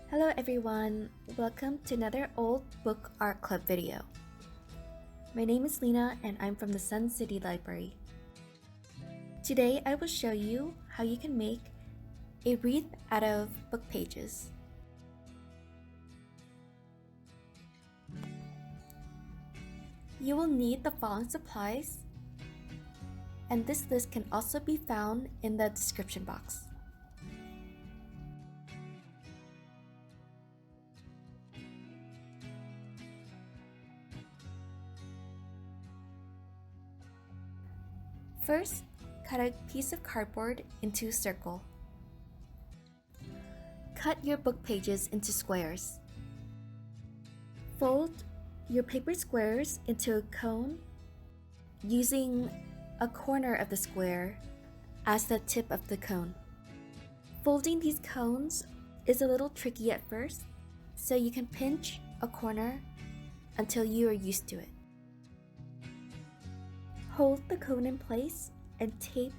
Hello everyone, welcome to another Old Book Art Club video. My name is Lena and I'm from the Sun City Library. Today I will show you how you can make a wreath out of book pages. You will need the following supplies, and this list can also be found in the description box. First, cut a piece of cardboard into a circle. Cut your book pages into squares. Fold your paper squares into a cone using a corner of the square as the tip of the cone. Folding these cones is a little tricky at first, so you can pinch a corner until you are used to it. Hold the cone in place and tape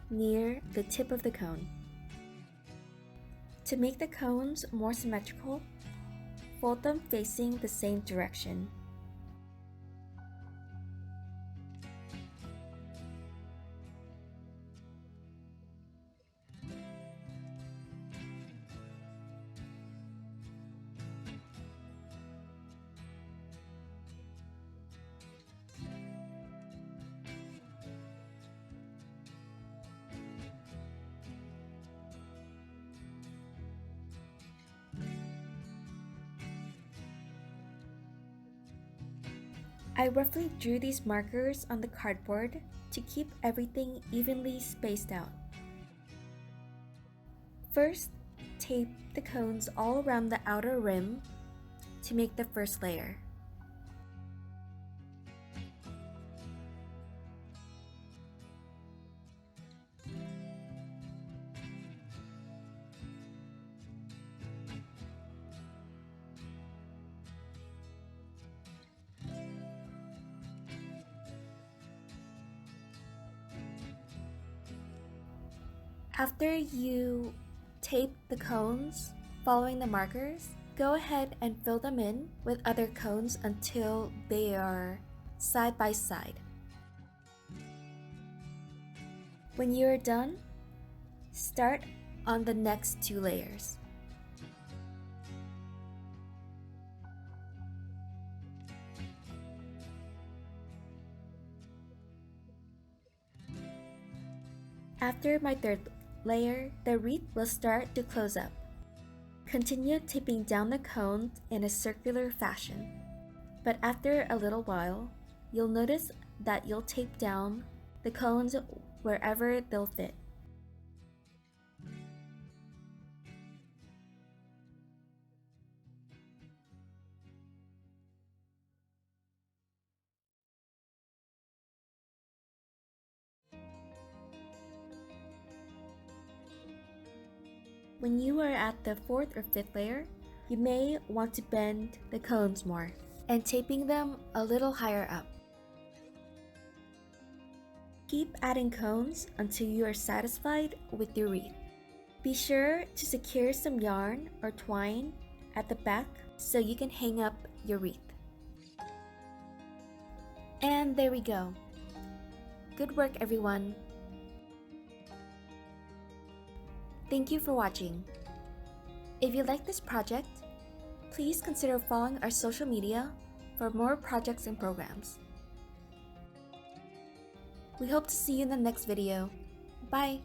near the tip of the cone. To make the cones more symmetrical, fold them facing the same direction. I roughly drew these markers on the cardboard to keep everything evenly spaced out. First, tape the cones all around the outer rim to make the first layer. After you tape the cones following the markers, go ahead and fill them in with other cones until they are side by side. When you are done, start on the next two layers. After my third layer, the wreath will start to close up. Continue taping down the cones in a circular fashion, but after a little while, you'll notice that you'll tape down the cones wherever they'll fit. When you are at the fourth or fifth layer, you may want to bend the cones more and taping them a little higher up. Keep adding cones until you are satisfied with your wreath. Be sure to secure some yarn or twine at the back so you can hang up your wreath. And there we go. Good work, everyone. Thank you for watching. If you like this project, please consider following our social media for more projects and programs. We hope to see you in the next video. Bye!